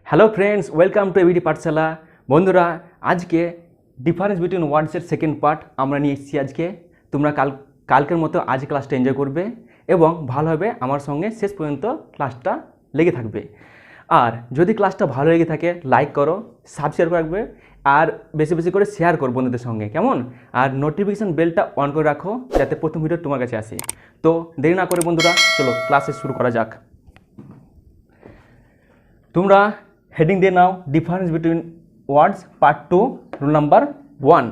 Hello friends, welcome to ABD পাঠশালা। বন্ধুরা, আজকে difference between ওয়ার্ডসের second part আমরা নিয়ে এসেছি। আজকে তোমরা কালকের মতো আজ ক্লাসটা এনজয় করবে এবং ভালোভাবে আমার সঙ্গে শেষ পর্যন্ত ক্লাসটা লেগে থাকবে। আর যদি ক্লাসটা ভালো লেগে থাকে লাইক করো, সাবস্ক্রাইব করে রাখবে আর বেশি বেশি করে শেয়ার করো বন্ধুদের সঙ্গে, কেমন? আর নোটিফিকেশান বেলটা অন করে রাখো যাতে প্রথম ভিডিও তোমার কাছে আসে। তো দেরি না করে বন্ধুরা, চলো ক্লাসে শুরু করা যাক। তোমরা হেডিং দিয়ে নাও difference between words part 2 rule number 1।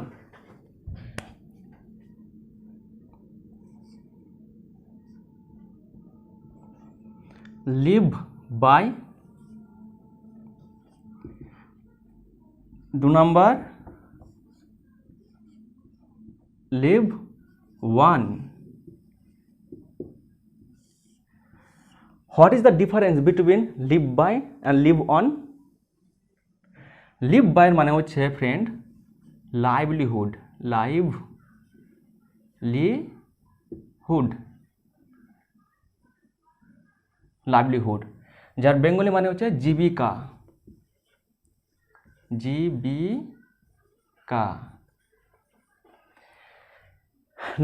Live by 2 number live 1। What is the difference between live by and live on? live by মানে হচ্ছে ফ্রেন্ড লাইভলিহুড, লাইভলিহুড, যার বেঙ্গলি মানে হচ্ছে জীবিকা।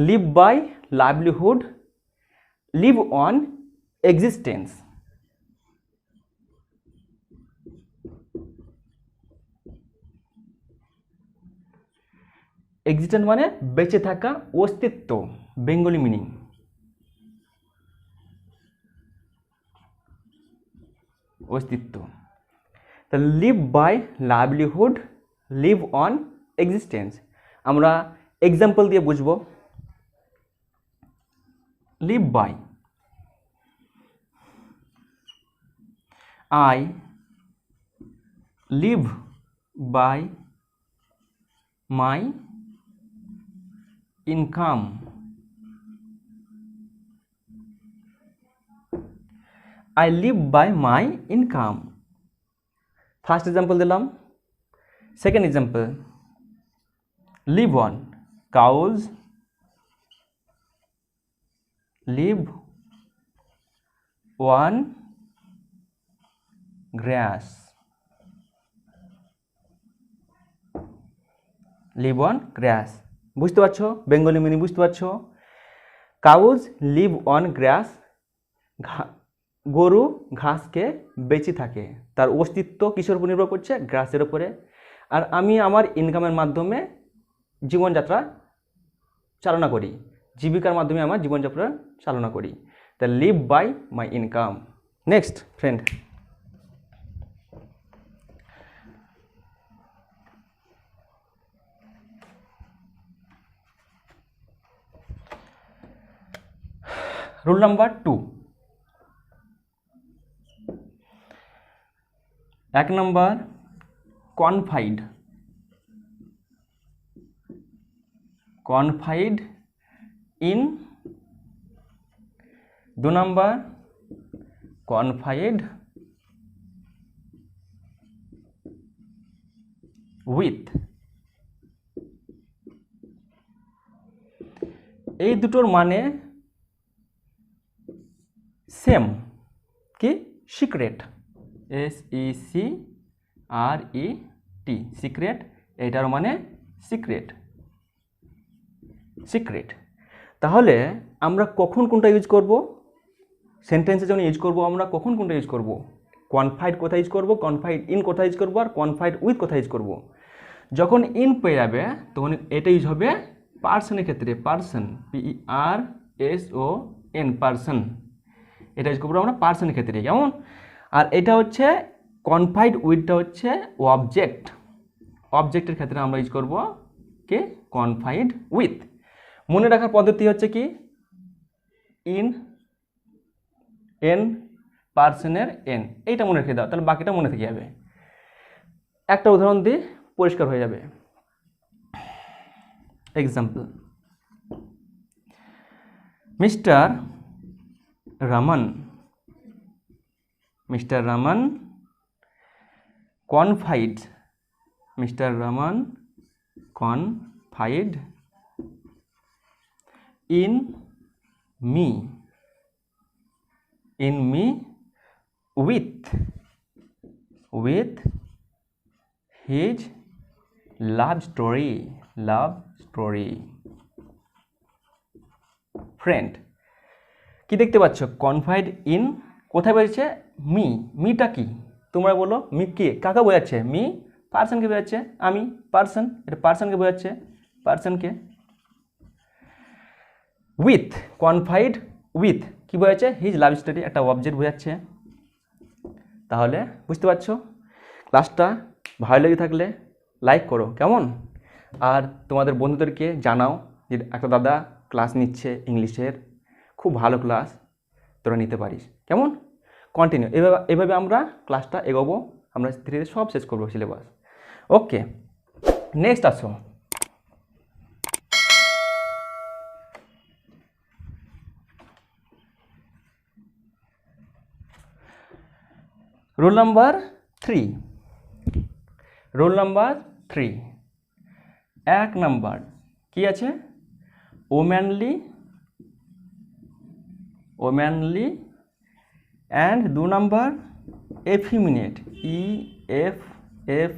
Live by livelihood, live on existence. Existence মানে বেঁচে থাকা, অস্তিত্ব, বেঙ্গলি মিনিং। অস্তিত্ব। তা live by livelihood, live on existence আমরা এক্সাম্পল দিয়ে বুঝবো। Live by, I live by my income. I live by my income. First example দিলাম। Second example, live on, cows live on grass. Live on grass, বুঝতে পারছো? Bengali meaning বুঝতে পারছো? Cows leave on গ্রাস, গরু ঘাসকে বেঁচে থাকে, তার অস্তিত্ব কিসের উপর নির্ভর করছে? গ্রাসের উপরে। আর আমি আমার ইনকামের মাধ্যমে জীবনযাত্রা চালনা করি, জীবিকার মাধ্যমে আমার জীবনযাত্রা চালনা করি। তা live by my income. Next friend, rule number 2। 1 number confide in. 2 number confide with. এই দুটোর মানে সেম, কি? Secret, SECRET, secret. এইটার মানে সিক্রেট। তাহলে আমরা কখন কোনটা ইউজ করব? সেন্টেন্সে যখন ইউজ করব আমরা কখন কোনটা ইউজ করব? কনফাইড কোথায় ইউজ করব, কনফাইড ইন কোথায় ইউজ করব, আর কনফাইড উইথ কোথায় ইউজ করব? যখন ইন পেয়ে যাবে তখন এটা ইউজ হবে পার্সনের ক্ষেত্রে। পার্সন, PERSON, পার্সন, এটা ইউজ করবো আমরা পার্সনের ক্ষেত্রে, কেমন? আর এটা হচ্ছে কনফাইড উইথটা হচ্ছে অবজেক্টের ক্ষেত্রে আমরা ইউজ করব কে? Confide with. মনে রাখার পদ্ধতি হচ্ছে কি? এন পার্সনের এন, এইটা মনে রেখে দাও, তাহলে বাকিটা মনে থেকে যাবে। একটা উদাহরণ দিয়ে পরিষ্কার হয়ে যাবে। Example, mister Raman confide in me with with his love story friend। কি দেখতে পাচ্ছ, কনফাইড ইন কোথায় বলছে, মিটা কি, তোমরা বলো মি কে, কাকে বোঝাচ্ছে, মি পার্সনকে বোঝাচ্ছে, আমি পার্সন, এটা পার্সনকে বোঝাচ্ছে, পার্সনকে। উইথ, কনফাইড উইথ কি বোঝাচ্ছে, হিজ লাভ স্টোরি, একটা অবজেক্ট বোঝাচ্ছে। তাহলে বুঝতে পারছো, ক্লাসটা ভালো লেগে থাকলে লাইক করো, কেমন, আর তোমাদের বন্ধুদেরকে জানাও যে একটা দাদা ক্লাস নিচ্ছে ইংলিশের, খুব ভালো ক্লাস, তোরা নিতে পারিস, কেমন। কন্টিনিউ, এভাবে আমরা ক্লাসটা এগোবো, আমরা ধীরে ধীরে সব শেষ করবো সিলেবাস। ওকে, নেক্সট আসো। Roll number 3, roll number 3, 1 number কি আছে, womanly and 2 number effeminate, EFFEMINATE,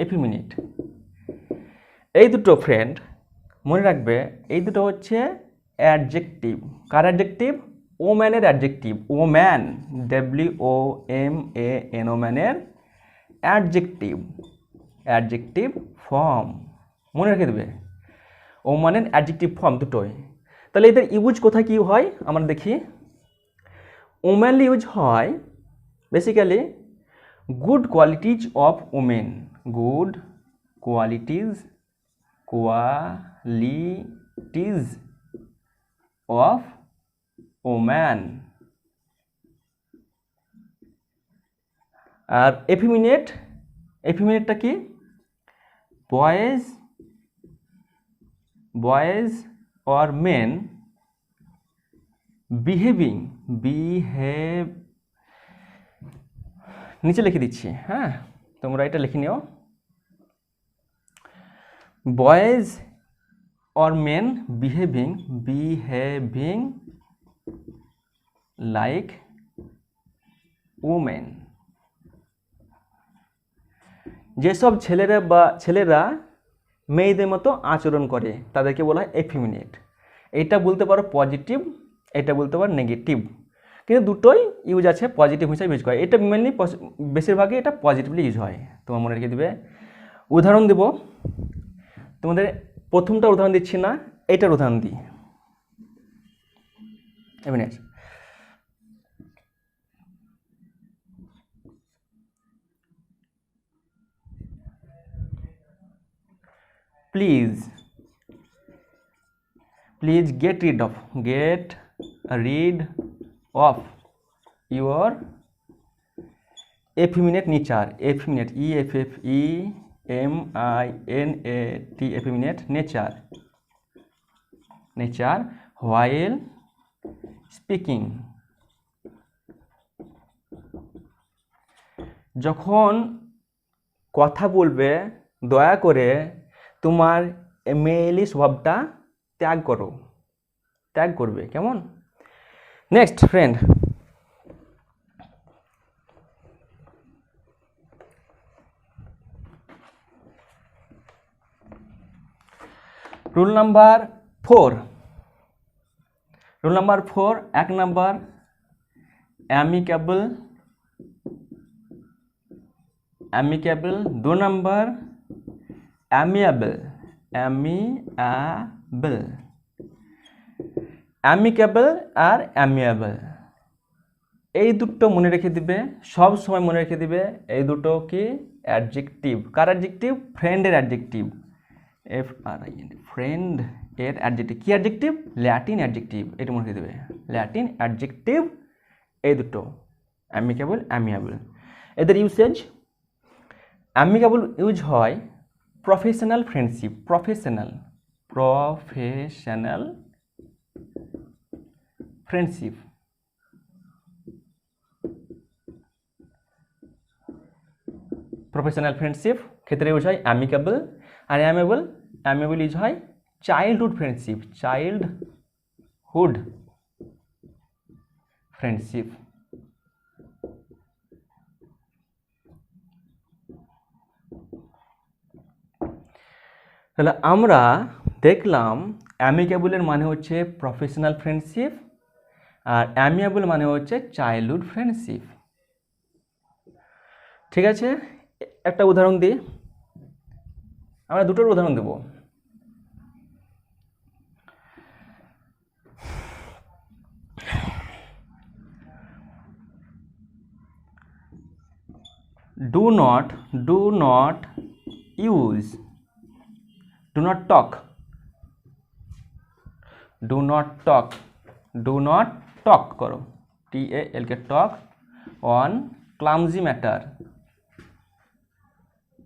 effeminate. এই দুটো ফ্রেন্ড মনে রাখবে, এই দুটো হচ্ছে অ্যাডজেক্টিভ। কার অ্যাডজেক্টিভ, ওম্যানের অ্যাডজেক্টিভ, ওম্যান, WOMAN, ওম্যানের অ্যাডজেক্টিভ ফর্ম, মনে রেখে দেবে, ওম্যানের অ্যাডজেক্টিভ ফর্ম দুটোই। তাহলে এদের ইউজ কোথায় কী হয় আমরা দেখি। ওম্যানলি ইউজ হয় basically good qualities of women, good qualities of woman. আর এফিমিনেটটা কি, বয়েজ অর মেন বিহেভিং, নিচে লিখে দিচ্ছি, হ্যাঁ তোমরা এটা লিখে নিও, boys or men behaving like women. যেসব ছেলেরা মেয়েদের মতো আচরণ করে তাদেরকে বলা হয় এফিমিনেট। এটা বলতে পারো পজিটিভ, এটা বলতে পারো নেগেটিভ, কিন্তু দুটোই ইউজ আছে, পজিটিভ হিসাবে ইউজ করে। এটা মেনলি বেশিরভাগই এটা পজিটিভলি ইউজ হয়, তোমার মনে রেখে দেবে। উদাহরণ দেব তোমাদের, প্রথমটা উদাহরণ দিচ্ছি না, এইটার উদাহরণ দিই। এমনি please get rid of your effeminate nature, effeminate, EFFEMINAT, effeminate nature while speaking। যখন কথা বলবে দয়া করে তোমার মেয়েলি স্বভাবটা ত্যাগ করবে, কেমন। Next friend, rule number 4, 1 number amicable, 2 number amicable, আর অ্যামিয়েবল। এই দুটো মনে রেখে দিবে, সব সময় মনে রেখে দিবে, এই দুটো কি অ্যাডজেক্টিভ। কার অ্যাডজেক্টিভ, ফ্রেন্ডের অ্যাডজেক্টিভ, FRIEND, ফ্রেন্ড এর অ্যাডজেক্টিভ। কি অ্যাডজেক্টিভ, ল্যাটিন অ্যাডজেক্টিভ, এটা মনে রেখে দেবে, ল্যাটিন অ্যাডজেক্টিভ এই দুটো, অ্যামিকেবল, অ্যামিয়েবল। এদের ইউসেজ, অ্যামিকেবল ইউজ হয় প্রফেশনাল ফ্রেন্ডশিপ, প্রফেশনাল ফ্রেন্ডশিপ, ক্ষেত্রে ইউজ হয় অ্যামিকেবল। আর অ্যামিয়েবল ইউজ হয় চাইল্ডহুড ফ্রেন্ডশিপ, ফ্রেন্ডশিপ। তাহলে আমরা দেখলাম অ্যামিকেবলের মানে হচ্ছে প্রফেশনাল ফ্রেন্ডশিপ, আর অ্যামিয়েবল মানে হচ্ছে চাইল্ডহুড ফ্রেন্ডশিপ। ঠিক আছে, একটা উদাহরণ দিই, আমরা দুটোর উদাহরণ দেব। Do not use, do not talk, do not talk, do not talk করো, TALK talk on clumsy matter,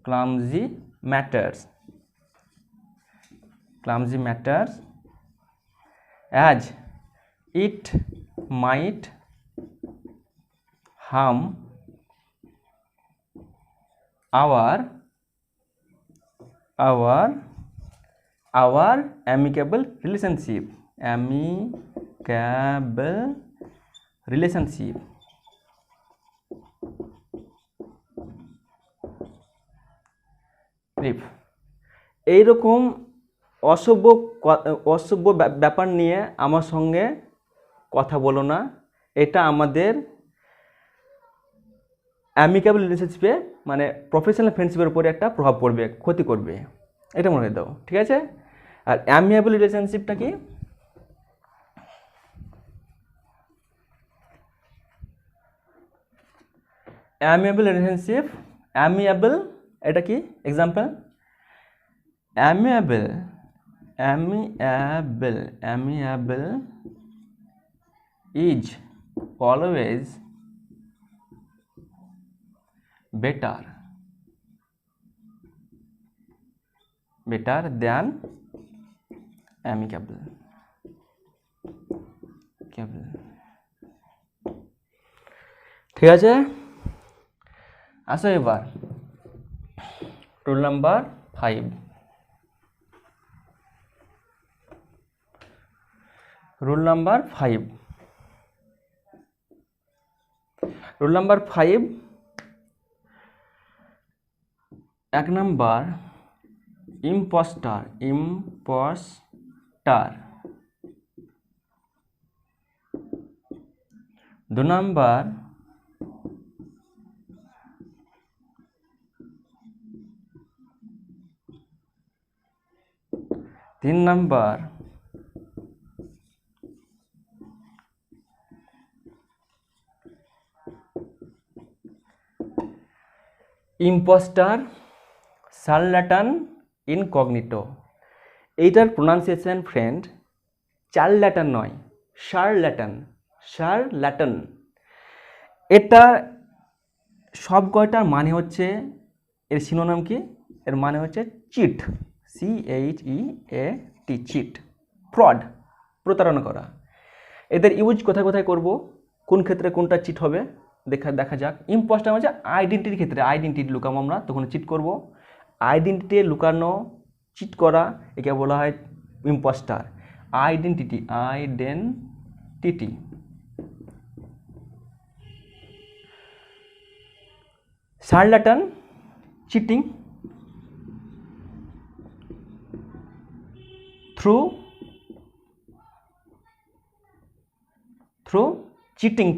clumsy matters, clumsy matters, as it might harm our amicable relationship, amicable relationship। এইরকম অসভ্য ব্যাপার নিয়ে আমার সঙ্গে কথা বলো না, এটা আমাদের অ্যামিকেবল রিলেশনশিপে মানে প্রফেশনাল ফ্রেন্ডশিপের উপরে একটা প্রভাব পড়বে, ক্ষতি করবে, এটা মনে দাও। ঠিক আছে, আর অ্যামিয়েবল রিলেশনশিপটা কি? অ্যামিয়েবল রিলেশনশিপ, অ্যামিয়েবল এটা কি? Example, amiable is always better than amicable। ঠিক আছে, আসো এবার রুল নাম্বার 5। রুল নাম্বার 5, এক নাম্বার ইম্পোস্টার, 2 নাম্বার তিন নাম্বার ইম্পোস্টার, শার্লাটান, ইনকগনিটো। এইটার প্রোনাউন্সিয়েশন ফ্রেন্ড চার্লাটান নয়, শার্লাটান। এটা সব কয়টার মানে হচ্ছে, এর সিনোনিম কি? এর মানে হচ্ছে চিট, CHEAT, চিট, ফ্রড, প্রতারণা করা। এদের ইউজ কোথায় কোথায় করব, কোন ক্ষেত্রে কোনটা চিট হবে দেখা যাক। ইম্পোস্টার হচ্ছে আইডেন্টিটির ক্ষেত্রে, আইডেন্টিটি লুকাবো আমরা, তখন চিট করব। আইডেন্টিটি লুকানো, চিট করা, একে বলা হয় impostor. Identity, charlatan, cheating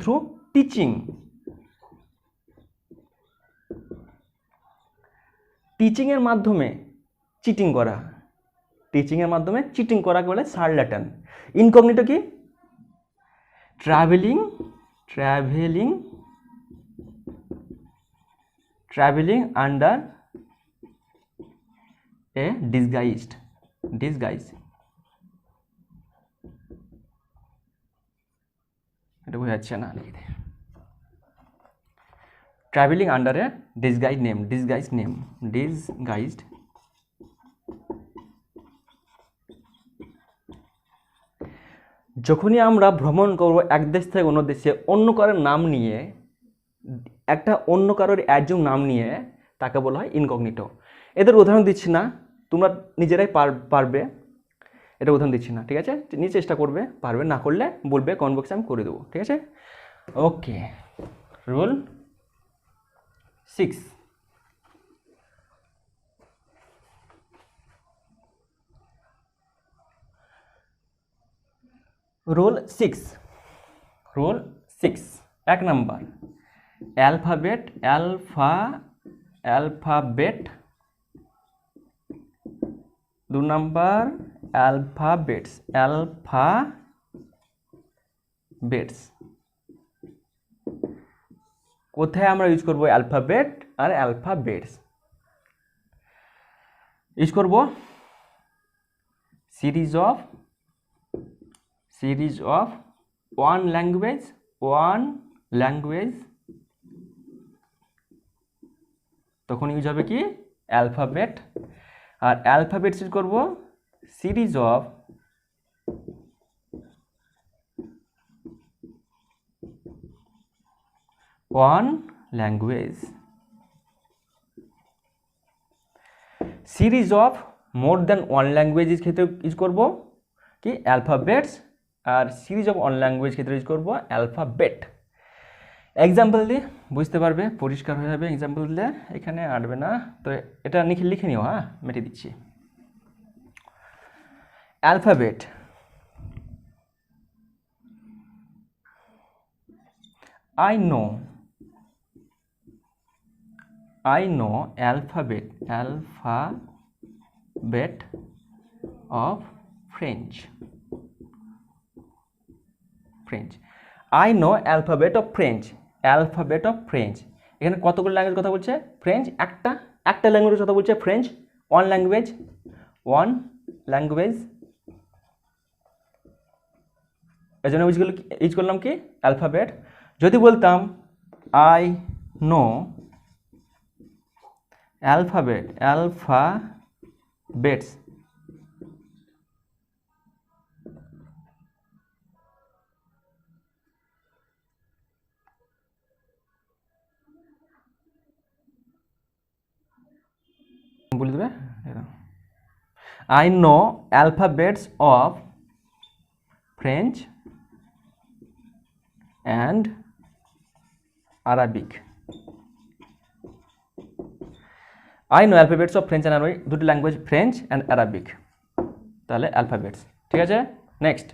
through teaching. টিচিংয়ের মাধ্যমে চিটিং করা, টিচিংয়ের বলে শার্লাটান। ইনকগনিটো কি? Travelling under a disguise. এটা বোঝা যাচ্ছে না, ট্রাভেলিং আন্ডার এ ডিসগাইজড। যখনই আমরা ভ্রমণ করব এক দেশ থেকে অন্য দেশে, অন্য কারোর নাম নিয়ে, একটা অন্য কারোর অ্যাডজুম নাম নিয়ে, তাকে বলা হয় ইনকগনিটো। এদের উদাহরণ দিচ্ছি না, তোমরা নিজেরাই পারবে, এটা উদাহরণ দিচ্ছি না। ঠিক আছে, নিজে চেষ্টা করবে, পারবে না করলে বলবে, কমেন্ট বক্সে আমি করে দেবো। ঠিক আছে, ওকে, রুল 6, রুল 6, রুল 6 এক number, alphabet alphabet, 2 number alphabets. কোথায় আমরা ইউজ করব অ্যালফাবেট আর অ্যালফাবেটস? ইউজ করব সিরিজ অফ ওয়ান ল্যাঙ্গুয়েজ, তখন ইউজ হবে কি অ্যালফাবেট। আর অ্যালফাবেটস ইউজ করব series of one language. Series of more than one ল্যাঙ্গুয়েজের ক্ষেত্রে ইউজ করব কি অ্যালফাবেটস, আর সিরিজ অফ ওয়ান ল্যাঙ্গুয়েজ ক্ষেত্রে ইউজ করব অ্যালফাবেট। এক্সাম্পল দিয়ে বুঝতে পারবে, পরিষ্কার হয়ে যাবে। এক্সাম্পল দিলে এখানে আটবে না, তো এটা লিখে নিও, হ্যাঁ মেটে দিচ্ছি। Alphabet, I know alphabet of French. I know alphabet of French. এখানে কতগুলো ল্যাঙ্গুয়েজ কথা বলছে? ফ্রেঞ্চ একটা ল্যাঙ্গুয়েজের কথা বলছে, ফ্রেঞ্চ। ওয়ান ল্যাঙ্গুয়েজ, এই জন্য ইউজ করলাম কি অ্যালফাবেট। যদি বলতাম আই নো অ্যালফাবেটস, বলে দেবে I know alphabets of French and Arabic. I know alphabets of French and Arabic, দুটি ল্যাঙ্গুয়েজ ফ্রেঞ্চ অ্যান্ড আরাবিক, তাহলে অ্যালফাবেটস। ঠিক আছে, next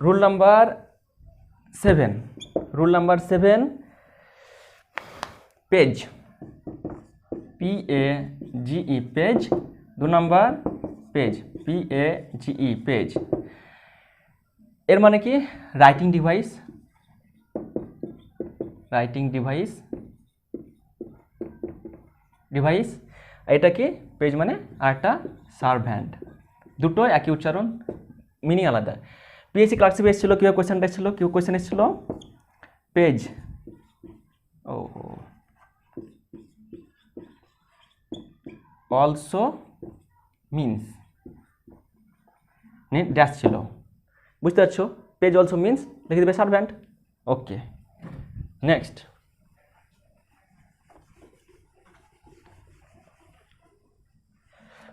rule number 7, page, PAGE page. 2 number page, PAGE page. এর মানে কি writing device, এটা কি page মানে আরেকটা সার্ভ্যান্ট, দুটো একই উচ্চারণ, মিনিং আলাদা। পিএসসি ক্লার্কশিপ এসেছিল, কেউ কোয়েশ্চেন এসেছিল পেজ, অলসো মিনস, ড্যাশ ছিল, বুঝতে পারছো? পেজ অলসো মিনস লিখে দেবে সার্ভ্যান্ট। ওকে, নেক্সট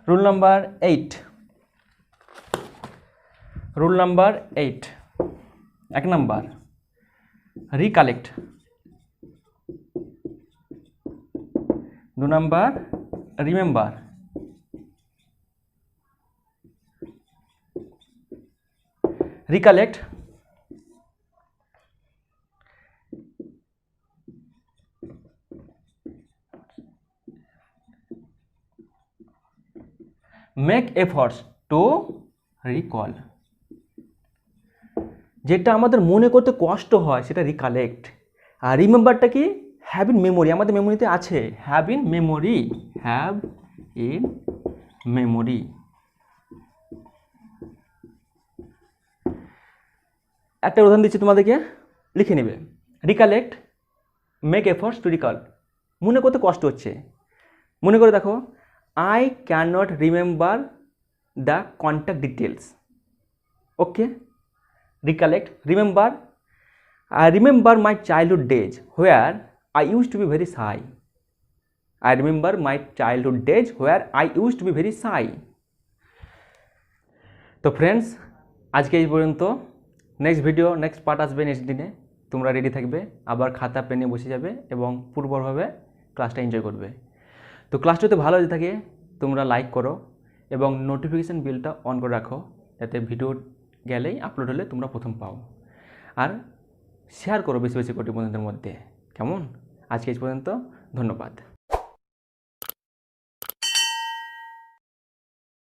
রুল নাম্বার 8, এক number recollect, 2 number remember. Recollect, make efforts two recall, যেটা আমাদের মনে করতে কষ্ট হয় সেটা রিকালেক্ট। আর রিমেম্বারটা কি হ্যাভ ইন মেমোরি, আমাদের মেমোরিতে আছে, হ্যাভ ইন মেমোরি। একটা উদাহরণ দিচ্ছি তোমাদেরকে, লিখে নেবে। Recollect, make efforts two recall, মনে করতে কষ্ট হচ্ছে, মনে করে দেখো, I can not remember the contact details. Okay, recollect, I remember my childhood days where I used to be very shy. I remember my childhood days where I use to be very shy. তো friends, আজকে এই পর্যন্ত। Next part আসবে next দিনে। তোমরা ready থাকবে, আবার খাতা পেন নিয়ে বসে যাবে এবং পূর্বভাবে ক্লাসটা এনজয় করবে। তো ক্লাসটা যদি ভালো থাকে তোমরা লাইক করো এবং নোটিফিকেশান বেলটা অন করে রাখো, যাতে ভিডিও গেলেই আপলোড হলে তোমরা প্রথম পাও। আর শেয়ার করো বেশি বেশি করে বন্ধুদের মধ্যে। কেমন? আজকে এই পর্যন্ত, ধন্যবাদ।